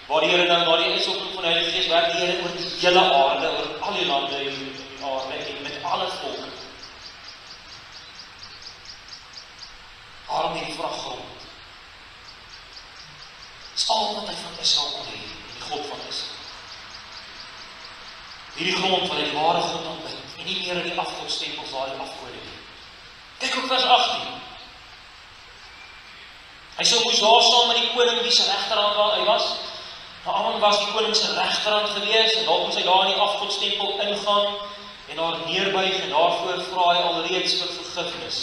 waar die Here nou na die uitstorting van die Heilige Gees werk, die Here oor die hele aarde, oor al die lande en die aarde en met alle volke. Daarom hierdie vraggrond. Dis al wat hy van Israel kon hê, die God van Israel. Hierdie grond wat hy die ware God aanbid, en nie meer in die afgodstempels daar die afgode nie. Kyk op vers 18. Hy sou moes daar saam met die koning wie se regterhand waar hy was. Naaman was die koning se regterhand gewees, en daar moes hy daar in die afgodstempel ingaan, en daar neerbuig, en daarvoor vra hy alreeds vir vergifnis,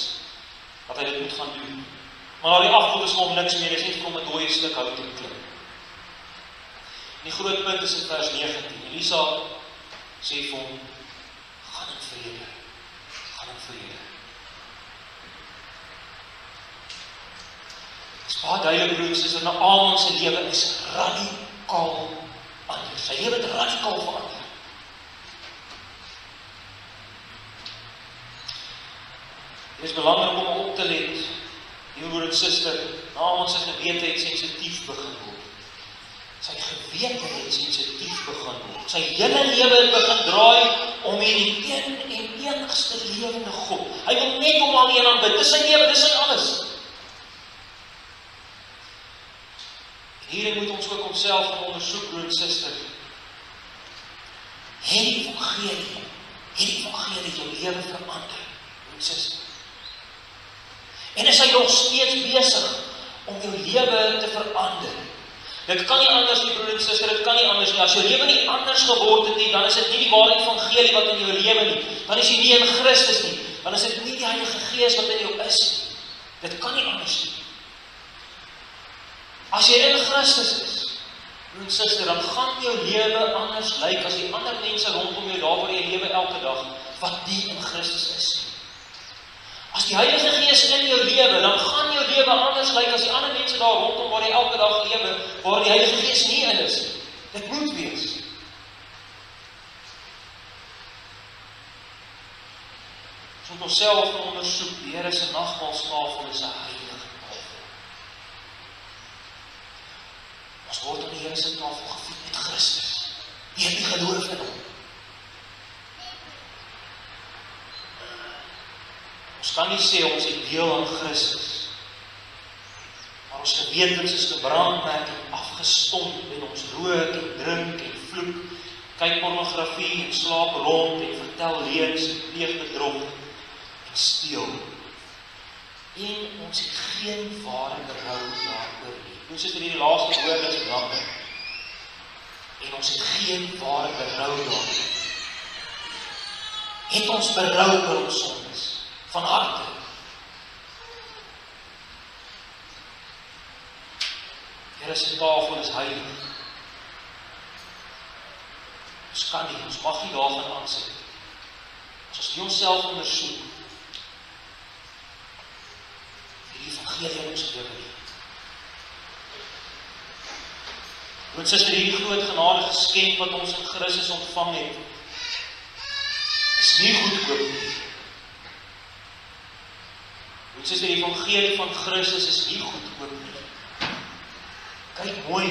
dat hy dit moet gaan doen. Maar daar die afgod is om niks meer, dis net vir hom 'n dooie stuk hout te klim. En die groot punt is in vers 19. Elisa sê vir hom, gaan in vrede, gaan in vrede. Dit is baie duidelik, broers, is dat Naaman se lewe is radikaal anders. Sy lewe het radikaal verander. Dit is belangrik om op te let, die broer en suster, Naaman se gewete het sensitief begin word. Sy gewete het sensitief begin word. Sy hele lewe het begin draai om hierdie een en enigste lewende God. Hy wil net hom alleen aanbid. Dis sy lewe, dis sy alles. En hierin moet ons ook onsself gaan ondersoek, broer en suster. Het die evangelie jou lewe verander, broer en suster? En is hy nog steeds besig om jou lewe te verander? Dit kan nie anders nie, broer en suster, dit kan nie anders nie. As jou lewe nie anders geword het nie, dan is dit nie die ware evangelie wat in jou lewe nie. Dan is jy nie in Christus nie. Dan is dit nie die Heilige Gees wat in jou is nie. Dit kan nie anders nie. As jy in Christus is, broer en suster, dan gaan jou lewe anders lyk as die ander mense rondom jou daar waar jy lewe elke dag, wat nie in Christus is nie. As die Heilige Gees in jou lewe, dan gaan jou lewe anders lyk as die ander mense daar rondom waar jy elke dag lewe, waar die Heilige Gees nie in is. Dit moet wees. Ons moet onsself ondersoek, die Here se nagmaalstafel is 'n heilige tafel. Ons word aan die Here se tafel gevoed met Christus. Jy het nie geloof in hom. Ons kan nie sê ons het deel aan Christus, maar ons gewetens is gebrandmerk en afgestomp en ons rook en drink en vloek, kyk pornografie en slaap rond en vertel leuns en pleeg bedrog en steel. En ons het geen ware berou daaroor nie. Ons het in die laaste woord is belangrik. En ons het geen ware berou daaroor. Het ons berou oor ons sondes? Van harte. Here se tafel is heilig. Ons kan nie, ons mag nie daarvan aansit. As ons nie onsself ondersoek, die evangelie in ons lewe nie. Want suster, hierdie groot genade geskenk wat ons in Christus ontvang het, is nie goedkoop nie. Want suster, die evangelie van Christus is nie goedkoop nie. Kyk mooi.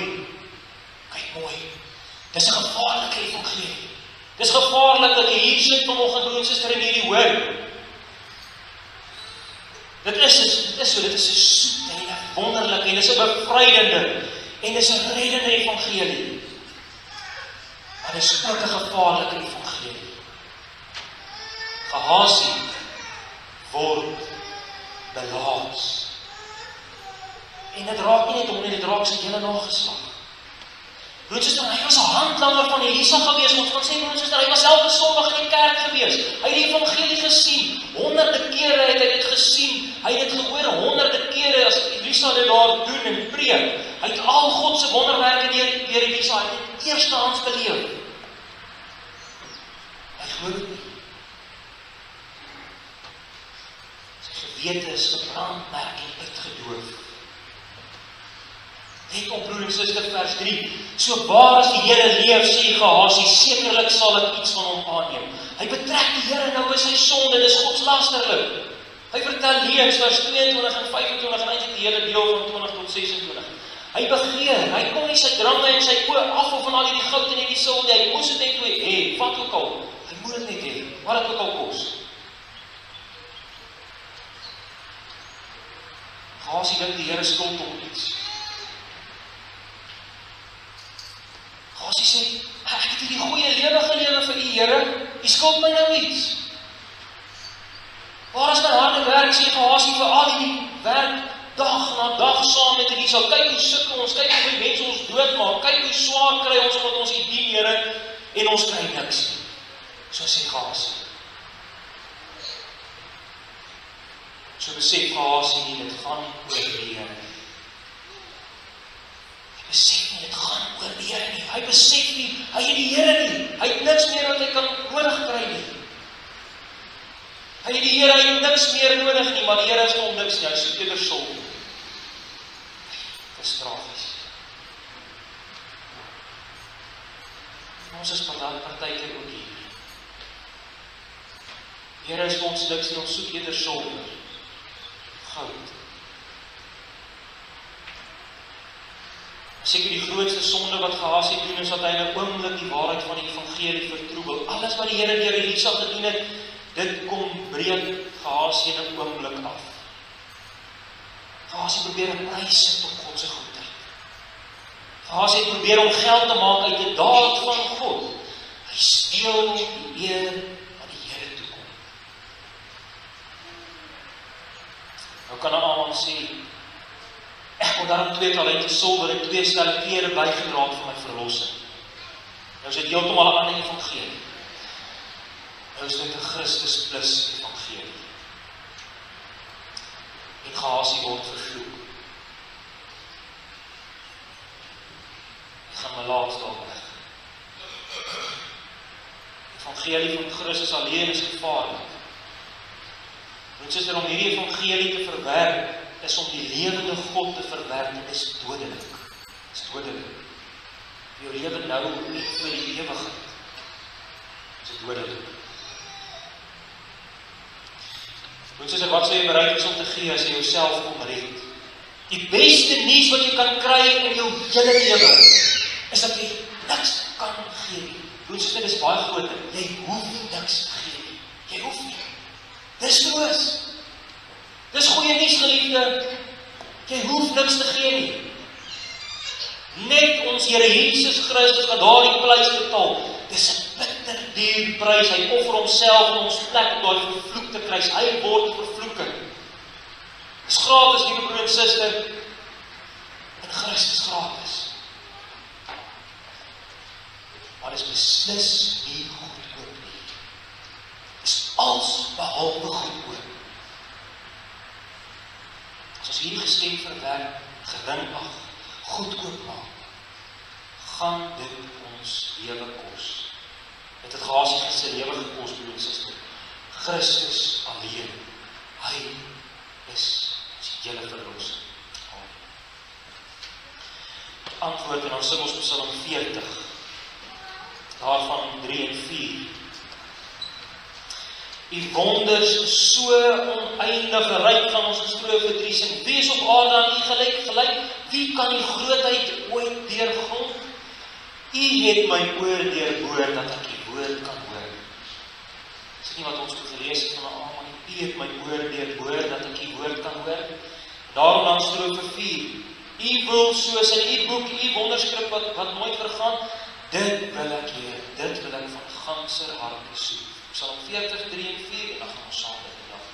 Dis 'n gevaarlike evangelie. Dis gevaarlik dat jy hier sit vanoggend, broer en suster, en hierdie hoor. Dit is so, dit is 'n soet en 'n wonderlike en dit is 'n bevrydende en dit is 'n reddende evangelie. Maar dit is ook 'n gevaarlike evangelie. Gehasie word belaas. En dit raak nie net hom nie, dit raak sy hele nageslag. Broer en suster, hy was 'n handlanger van Elisa gewees. Ons kan sê, broer en suster, hy was self 'n sondige in die kerk gewees. Hy het die evangelie gesien. Honderde kere het hy dit gesien. Hy het dit gehoor honderde kere as Elisa dit daar doen en preek. Hy het al God se wonderwerke deur Elisa, hy het dit eerstehands beleef. Hy glo dit nie. Sy gewete is gebrandmerk en uitgedoof. Let op broer en suster, vers 3. So waar as die Here leef, sê Gehasie, sekerlik sal ek iets van hom aanneem. Hy betrek die Here nou by sy sonde, dis godslasterlik. Hy vertel leuns, vers 22 en 25, en eintlik die hele deel van 20 tot 26. Hy begeer, hy kom nie sy drange en sy oë af of van al die goud en die silwer, hy moes dit net hê, wat ook al. Hy moet dit net hê, wat dit ook al kos. Gehasie dink die Here skuld om iets. Gehasie sê, ek het hierdie goeie lewe gelewe vir u Here, u skuld my nou iets. Waar is my harde werk, sê Gehasie, vir al die werk, dag na dag saam met Elisa, kyk hoe sukkel ons, kyk hoe mense ons doodmaak, kyk hoe swaar kry ons omdat ons u dien, Here, en ons kry niks nie. So sê Gehasie. So besef Gehasie nie, dit gaan oor die Here. Hy besef nie, dit gaan oor die Here nie. Hy besef nie, hy het die Here nie. Hy het niks meer wat hy kan nodig kry nie. Hy het die Here, hy het niks meer nodig nie, maar die Here is hom niks nie, hy soek eerder sonde. Dis tragies. Ons is partykeer ook hier. Die Here is ons niks nie, ons soek eerder sonde. Goud. Seker die grootste sonde wat Gehasie doen, is dat hy in 'n oomblik die waarheid van die evangelie vertroebel. Alles wat die Here deur Elisa gedoen het, dit kom breek Gehasie in 'n oomblik af. Gehasie probeer 'n prys sit op God se goedheid. Gehasie probeer om geld te maak uit die daad van God. Hy steel die eer wat die Here toekom. Nou kan 'n almal sê, ek wil daarom 2 talente silwer en 2 stelle klere bygedra vir my verlossing. Nou is dit heeltemal 'n ander evangelie. Nou is dit 'n Christus plus evangelie. En Gehasie word vervloek. Ek gaan my laat daar weg. Evangelie van Christus alleen is gevaarlik. Dit is om hierdie evangelie te verwerk, is om die lewende God te verwerk, dit is dodelik. Dit is dodelik. Jou lewe nou nie vir die ewigheid. Dit is dodelik. Wat sê jy bereid is om te gee as jy jouself kom red? Die beste nuus wat jy kan kry in jou hele lewe, is dat jy niks kan gee nie. Dit is baie groter. Jy hoef niks te gee nie. Jy hoef nie. Dis troos. Dis goeie nuus, geliefde. Jy hoef niks te gee nie. Net ons Here Jesus Christus wat daardie prys betaal. Dis 'n bitterduur prys. Hy offer homself in ons plek op daardie vervloekte kruis. Hy word vervloeking. Dis gratis, liewe broer en suster. In Christus gratis. Maar dis beslis nie goedkoop nie. Dis als behalwe goedkoop. As ons hierdie geskenk verwerk, gering ag, goedkoop maak, gaan dit ons lewe kos. Dit het Gehasie se lewe gekos, broer en suster. Christus alleen. Hy is die hele verlossing. Antwoord, en dan sing ons Psalm 40, daarvan 3 en 4. Die wonders is so oneindig ryk, van ons gestrofe 3 sing. Wie is op aarde aan u gelyk? Wie kan die grootheid ooit deurgrond? U het my oor deurboor, dat ek die woord kan hoor. Dis nie wat ons gelees het van almal nie. U het my oor deurboor, dat ek die woord kan hoor. Daarom dan strofe 4. U wil soos in u boek, u wonderskrif wat nooit vergaan, dit wil ek leer, dit wil ek van ganser harte soek. Psalm 40, 3 en 4, en dan gaan ons saam met die dag.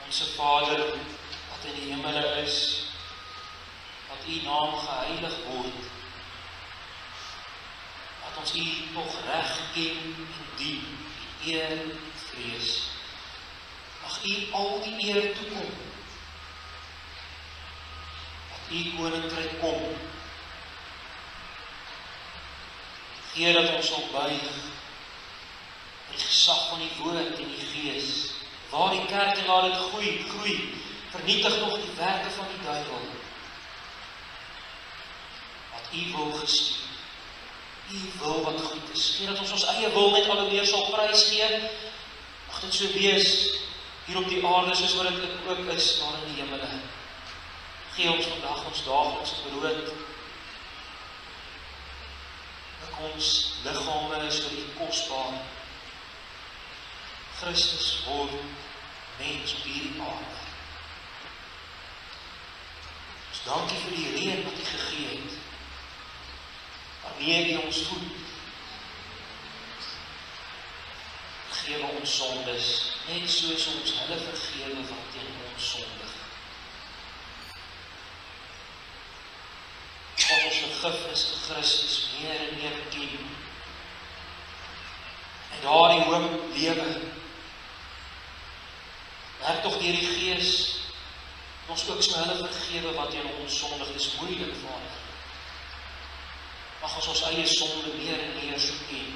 Onse Vader, wat in die hemele is, dat U naam geheilig word, dat ons U nog reg ken en dien, die eer en vrees. Mag U al die eer toekom, dat U koninkryk kom. Gee dat ons sal buig vir die gesag van die woord en die gees, waar die kerk en laat dit groei, vernietig nog die werke van die duiwel, wat U wil gestuur, U wil wat goed is. Gee dat ons ons eie wil net alweer sal prys gee, mag dit so wees, hier op die aarde, soos wat dit ook is, daar in die hemele. Gee ons vandag ons daaglikse brood, ons liggame is vir U kosbaar. Christus word mens op hierdie aarde. Ons dankie vir die reën wat U gegee het, waarmee U ons voed. Vergewe ons sondes, net soos ons hulle vergewe wat teen ons sondig. Wat ons vergifnis in Christus meer en meer ken. En daar die hoop lewe. Werk tog deur die Gees, ons ook so hulle vergewe wat teen ons sondig. Dis moeilik, Vader. Mag ons eie sonde meer en meer so ken.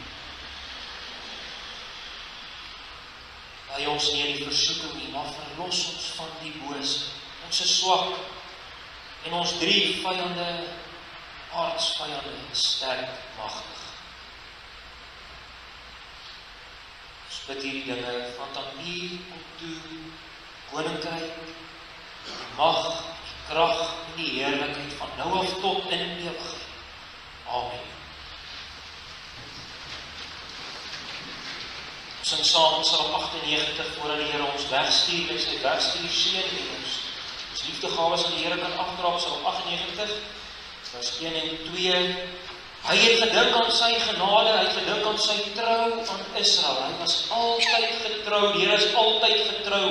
Laat ons nie in die versoeking nie, maar verlos ons van die bose. Ons is swak en ons 3 vyande, aardsvyande, sterk, magtig. Ons bid hierdie dinge, want aan U kom toe, koninkryk, die mag, die krag en die heerlikheid van nou af tot in ewigheid. Amen. Ons sing saam Psalm 98 voordat die Here ons wegstuur met sy wegstuurseën en ons liefdegawes aan die Here kan afdra, Psalm 98. Vers 1 en 2, hy het gedink aan sy genade, hy het gedink aan sy trou aan Israel, hy was altyd getrou, die Here is altyd getrou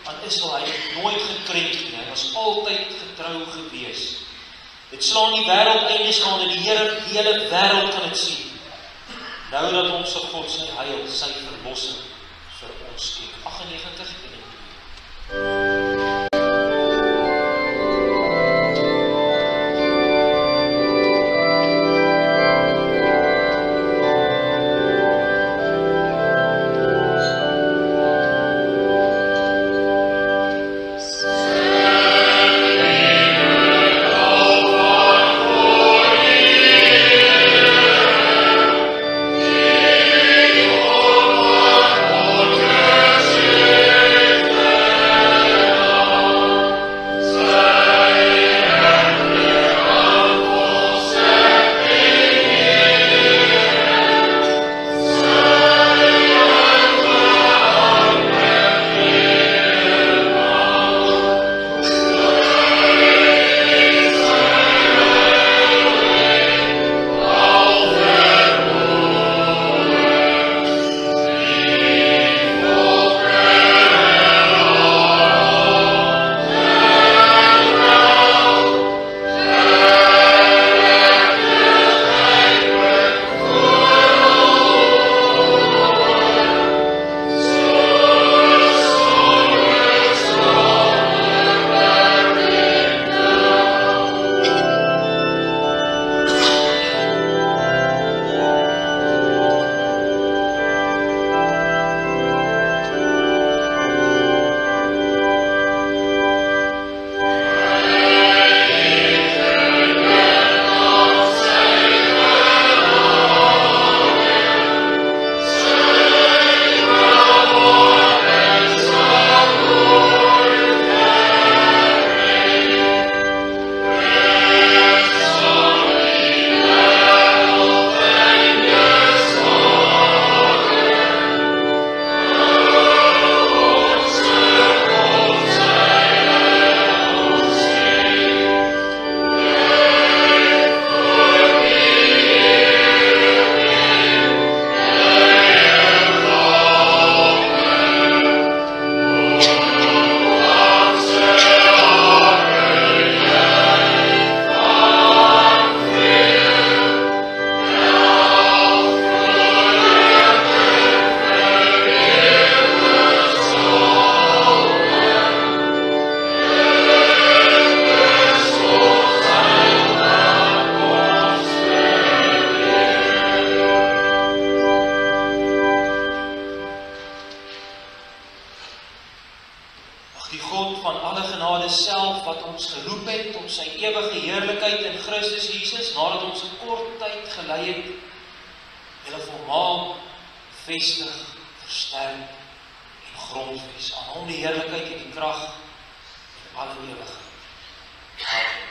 aan Israel, hy het nooit gekrenk nie, hy was altyd getrou gewees. Dit slaan die wêreld eindes aan, die Here, die hele wêreld kan dit sien. Nou dat ons God sy heil, sy verlossing vir ons ken. 98 en 2. Amen. in Christus Jesus, nadat ons 'n kort tyd gelei het, julle volmaak, vestig, versterk en grondves. Aan hom die heerlikheid en die krag in alle ewigheid. Amen.